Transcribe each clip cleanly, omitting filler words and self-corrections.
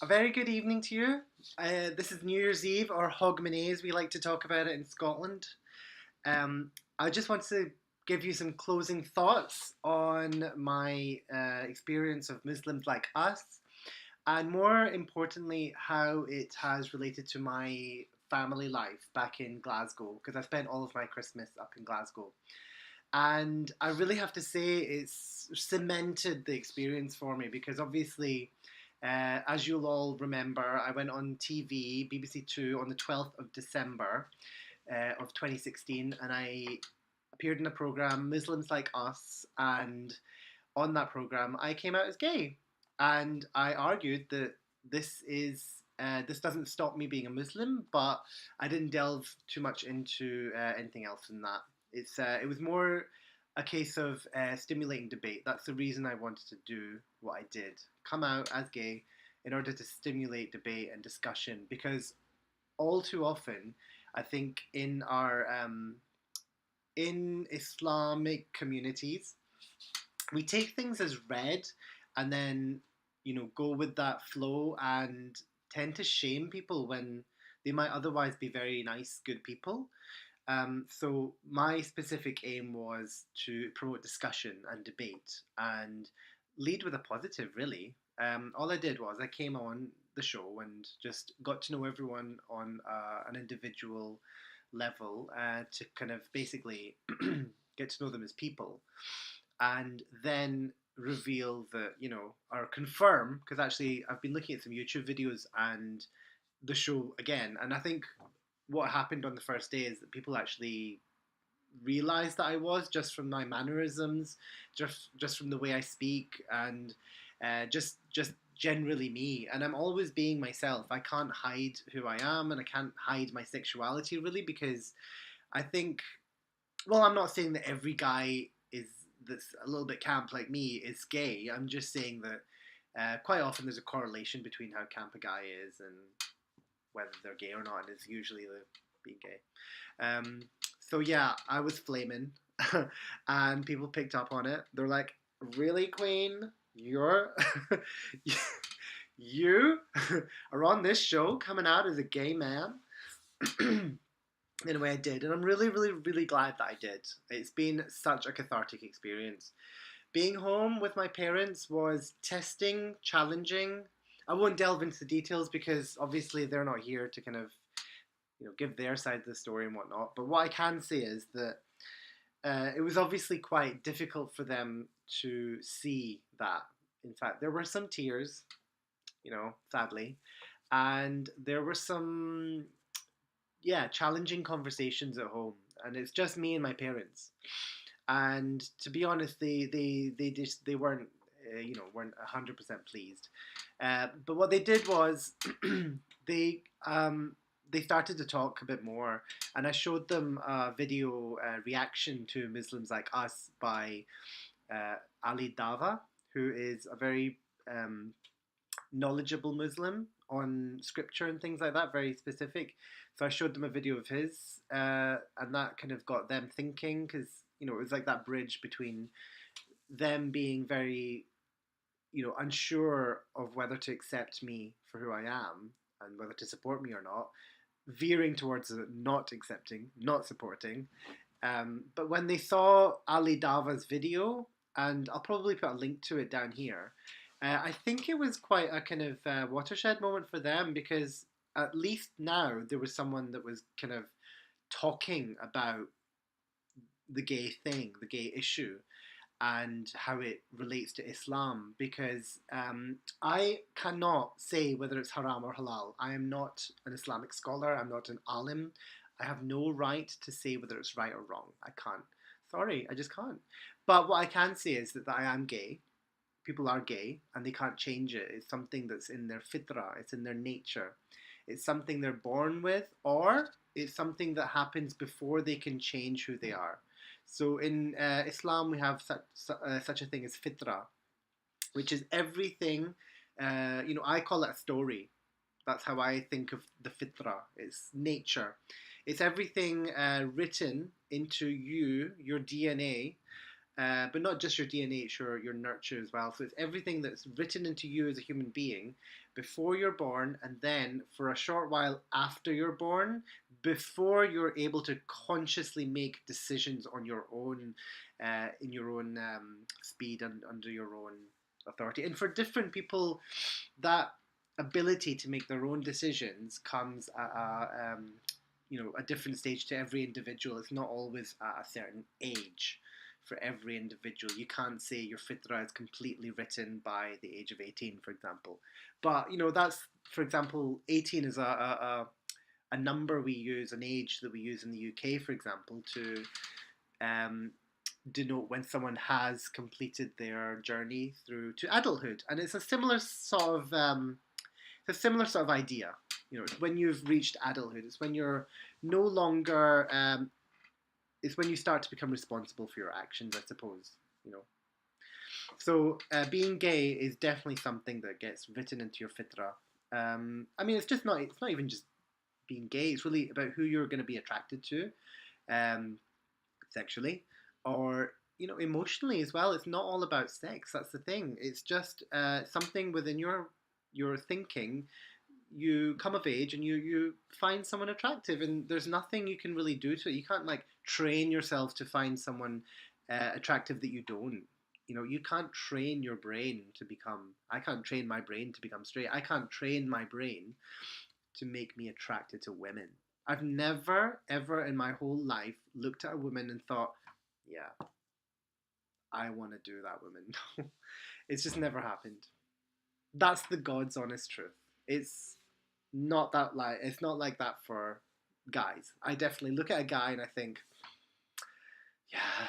A very good evening to you. This is New Year's Eve, or Hogmanay, as we like to talk about it in Scotland. I just want to give you some closing thoughts on my experience of Muslims like us, and more importantly, how it has related to my family life back in Glasgow, because I spent all of my Christmas up in Glasgow. And I really have to say it's cemented the experience for me because obviously, as you'll all remember, I went on TV, BBC Two, on the 12th of December of 2016, and I appeared in a program, Muslims Like Us, and on that program, I came out as gay, and I argued that this doesn't stop me being a Muslim, but I didn't delve too much into anything else than that. It was more a case of stimulating debate. That's the reason I wanted to do what I did, come out as gay in order to stimulate debate and discussion. Because all too often, I think in Islamic communities, we take things as read and then go with that flow and tend to shame people when they might otherwise be very nice, good people. So my specific aim was to promote discussion and debate and lead with a positive, really. All I did was I came on the show and just got to know everyone on an individual level to kind of basically get to know them as people, and then reveal that or confirm, because actually I've been looking at some YouTube videos and the show again, and I think what happened on the first day is that people actually realized that I was, just from my mannerisms, just from the way I speak, and just generally me. And I'm always being myself. I can't hide who I am, and I can't hide my sexuality really, because I think, well, I'm not saying that every guy is that's a little bit camp like me is gay. I'm just saying that quite often there's a correlation between how camp a guy is and whether they're gay or not, and it's usually the being gay. So yeah, I was flaming, and people picked up on it. They're like, "Really, Queen? You're you are on this show coming out as a gay man?" In a way, I did, and I'm really, really, really glad that I did. It's been such a cathartic experience. Being home with my parents was testing, challenging. I won't delve into the details because obviously they're not here to kind of give their side of the story and whatnot. But what I can say is that it was obviously quite difficult for them to see that. In fact, there were some tears, sadly, and there were some challenging conversations at home, and it's just me and my parents. And to be honest, they weren't weren't 100% pleased. But what they did was they they started to talk a bit more, and I showed them a video reaction to Muslims Like Us by Ali Dava, who is a very knowledgeable Muslim on scripture and things like that, very specific. So I showed them a video of his, and that kind of got them thinking, because it was like that bridge between them being very unsure of whether to accept me for who I am and whether to support me or not, veering towards not accepting, not supporting. But when they saw Ali Dava's video, and I'll probably put a link to it down here, I think it was quite a kind of watershed moment for them, because at least now there was someone that was kind of talking about the gay thing, the gay issue, and how it relates to Islam. Because I cannot say whether it's haram or halal. I am not an Islamic scholar. I'm not an alim. I have no right to say whether it's right or wrong. I can't. Sorry, I just can't. But what I can say is that I am gay. People are gay, and they can't change it. It's something that's in their fitra. It's in their nature. It's something they're born with, or it's something that happens before they can change who they are. So in Islam, we have such a thing as fitra, which is everything. I call it a story. That's how I think of the fitra. It's nature. It's everything written into you, your DNA, but not just your DNA, it's your nurture as well. So it's everything that's written into you as a human being before you're born, and then for a short while after you're born, before you're able to consciously make decisions on your own, in your own speed and under your own authority. And for different people, that ability to make their own decisions comes at a different stage to every individual. It's not always at a certain age for every individual. You can't say your fitra is completely written by the age of 18, for example. But that's, for example, 18 is a number we use, an age that we use in the UK, for example, to denote when someone has completed their journey through to adulthood, and it's a similar sort of idea. It's when you've reached adulthood. It's when you're no longer. It's when you start to become responsible for your actions, I suppose. So being gay is definitely something that gets written into your fitra. I mean, it's just not. It's not even just being gay. It's really about who you're going to be attracted to, sexually, or emotionally as well. It's not all about sex. That's the thing. It's just something within your thinking. You come of age and you find someone attractive, and there's nothing you can really do to it. You can't train yourself to find someone attractive that you don't. You can't train your brain to become. I can't train my brain to become straight. I can't train my brain to make me attracted to women. I've never ever in my whole life looked at a woman and thought, yeah, I want to do that woman. It's just never happened. That's the God's honest truth. It's not like that for guys. I definitely look at a guy and I think, yeah,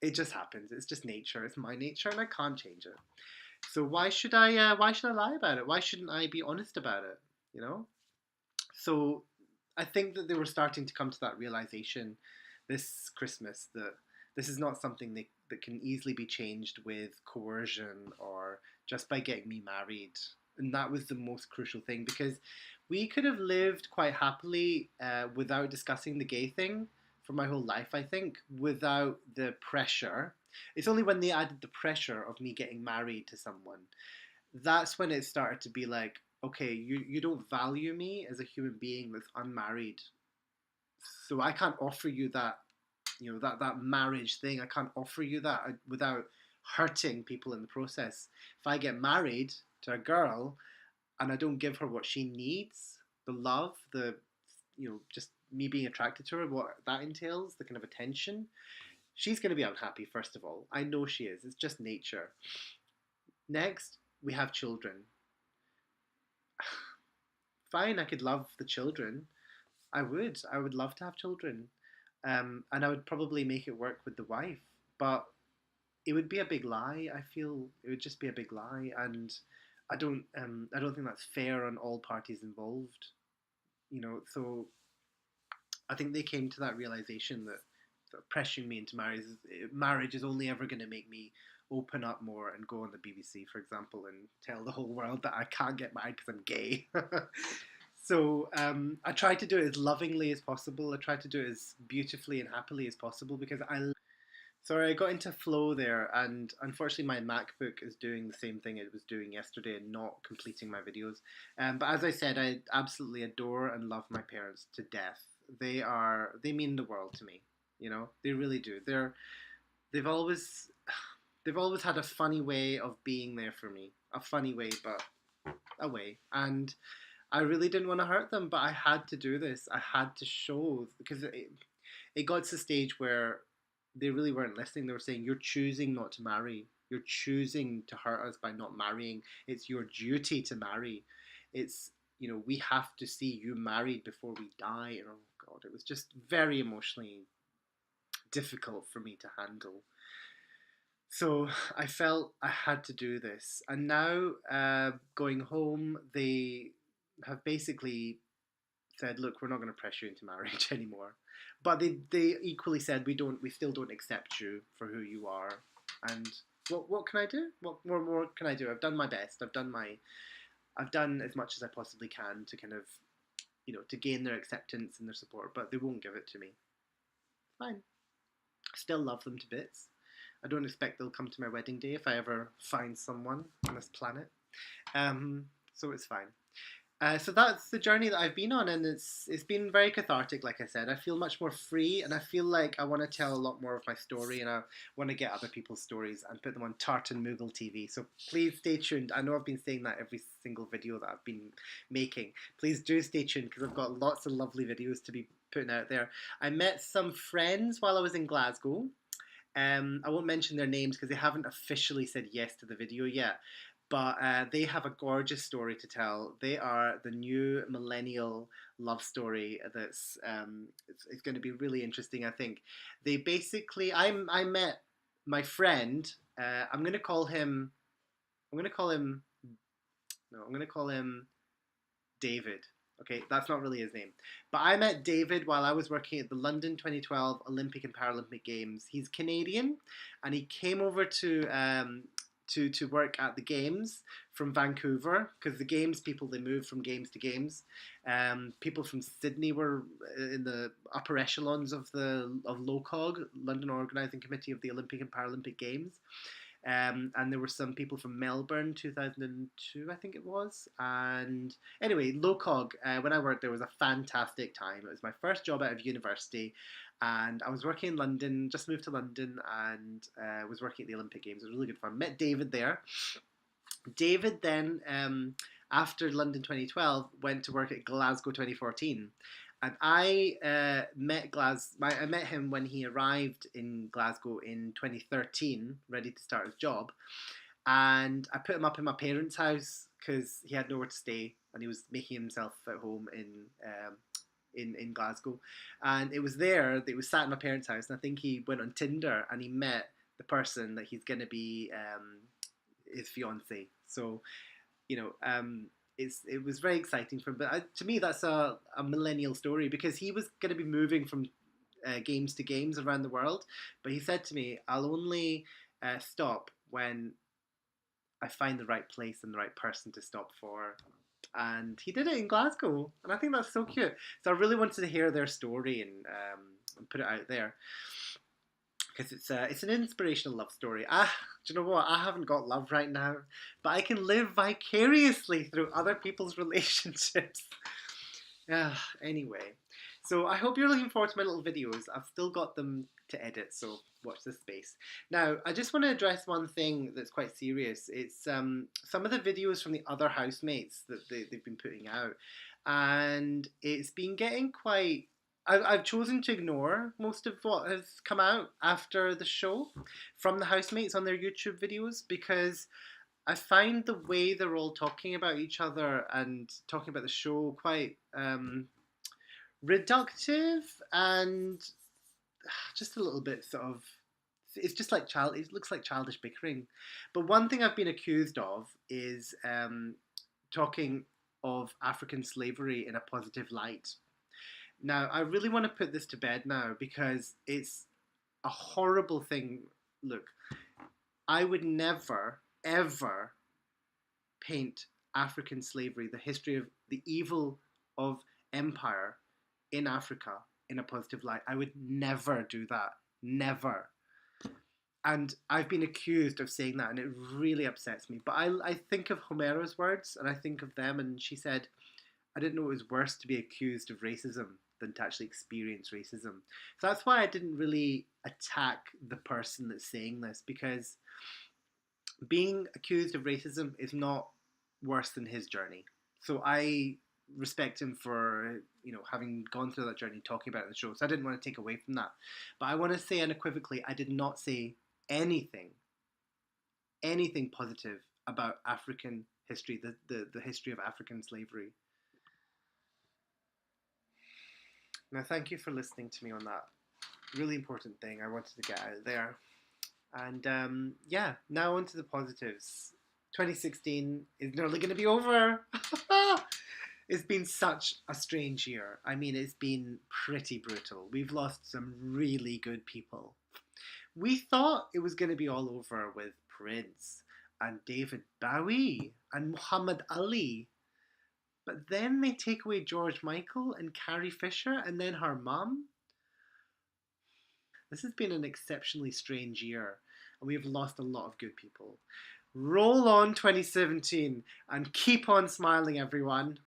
it just happens. It's just nature. It's my nature, and I can't change it. So why should I? Why should I lie about it? Why shouldn't I be honest about it? So I think that they were starting to come to that realization this Christmas that this is not something that can easily be changed with coercion or just by getting me married. And that was the most crucial thing, because we could have lived quite happily without discussing the gay thing for my whole life, I think, without the pressure. It's only when they added the pressure of me getting married to someone, that's when it started to be like, okay, you don't value me as a human being that's unmarried, so I can't offer you that, that marriage thing. I can't offer you that without hurting people in the process. If I get married to a girl and I don't give her what she needs, the love, just me being attracted to her, what that entails, the kind of attention, she's going to be unhappy, first of all. I know she is. It's just nature. Next, we have children. Fine, I could love the children. I would. I would love to have children. And I would probably make it work with the wife. But it would be a big lie. I feel it would just be a big lie, and I don't think that's fair on all parties involved. So I think they came to that realization that pressuring me into marriage is only ever going to make me open up more and go on the BBC, for example, and tell the whole world that I can't get married because I'm gay. So I try to do it as lovingly as possible. I try to do it as beautifully and happily as possible, because Sorry, I got into flow there, and unfortunately my MacBook is doing the same thing it was doing yesterday and not completing my videos. But as I said, I absolutely adore and love my parents to death. They mean the world to me. They really do. They've always they've always had a funny way of being there for me. A funny way, but a way. And I really didn't want to hurt them, but I had to do this. I had to show, because it got to the stage where they really weren't listening. They were saying, "You're choosing not to marry. You're choosing to hurt us by not marrying. It's your duty to marry. It's, we have to see you married before we die." And oh God, it was just very emotionally difficult for me to handle. So I felt I had to do this. And now, going home, they have basically said, "Look, we're not going to pressure you into marriage anymore." But they equally said, we still don't accept you for who you are. And what can I do? What more can I do? I've done my best. I've done as much as I possibly can to kind of, to gain their acceptance and their support, but they won't give it to me. Fine. Still love them to bits. I don't expect they'll come to my wedding day if I ever find someone on this planet. Um, so it's fine. So that's the journey that I've been on, and it's been very cathartic. Like I said, I feel much more free, and I feel like I want to tell a lot more of my story, and I want to get other people's stories and put them on Tartan Mughal TV. So please stay tuned. I know I've been saying that every single video that I've been making. Please do stay tuned because I've got lots of lovely videos to be putting out there. I met some friends while I was in Glasgow. I won't mention their names because they haven't officially said yes to the video yet. But they have a gorgeous story to tell. They are the new millennial love story that's it's going to be really interesting. I think they basically I met my friend. I'm going to call him. I'm going to call him. No, I'm going to call him David. Okay, that's not really his name. But I met David while I was working at the London 2012 Olympic and Paralympic Games. He's Canadian, and he came over to work at the games from Vancouver because the games people they move from games to games. People from Sydney were in the upper echelons of LOCOG, London Organising Committee of the Olympic and Paralympic Games. And there were some people from Melbourne, 2002, I think it was. And anyway, LOCOG, when I worked there, was a fantastic time. It was my first job out of university, and I was working in London, just moved to London, and was working at the Olympic Games. It was really good fun. Met David there. David then, after London 2012, went to work at Glasgow 2014. And I met him when he arrived in Glasgow in 2013, ready to start his job. And I put him up in my parents' house because he had nowhere to stay, and he was making himself at home in Glasgow. And it was there that he was sat in my parents' house, and I think he went on Tinder and he met the person that he's going to be his fiance. So, you know, it was very exciting for him. But to me, that's a millennial story because he was going to be moving from games to games around the world. But he said to me, I'll only stop when I find the right place and the right person to stop for. And he did it in Glasgow. And I think that's so cute. So I really wanted to hear their story and put it out there. Because it's an inspirational love story. Do you know what? I haven't got love right now, but I can live vicariously through other people's relationships. Anyway, so I hope you're looking forward to my little videos. I've still got them to edit, so watch this space. Now, I just want to address one thing that's quite serious. It's some of the videos from the other housemates that they've been putting out, and it's been getting quite. I've chosen to ignore most of what has come out after the show from the housemates on their YouTube videos because I find the way they're all talking about each other and talking about the show quite reductive and just a little bit sort of. It's just like it looks like childish bickering. But one thing I've been accused of is talking of African slavery in a positive light. Now, I really want to put this to bed now because it's a horrible thing. Look, I would never, ever paint African slavery, the history of the evil of empire in Africa, in a positive light. I would never do that. Never. And I've been accused of saying that, and it really upsets me. But I think of Homero's words, and I think of them, and she said, I didn't know it was worse to be accused of racism than to actually experience racism. So that's why I didn't really attack the person that's saying this, because being accused of racism is not worse than his journey. So I respect him for, having gone through that journey, talking about it in the show. So I didn't want to take away from that. But I want to say unequivocally, I did not say anything positive about African history, the history of African slavery. Now, thank you for listening to me on that really important thing I wanted to get out there. And now on to the positives. 2016 is nearly going to be over. It's been such a strange year. I mean, it's been pretty brutal. We've lost some really good people. We thought it was going to be all over with Prince and David Bowie and Muhammad Ali. But then they take away George Michael and Carrie Fisher and then her mum. This has been an exceptionally strange year. and we have lost a lot of good people. Roll on 2017 and keep on smiling, everyone.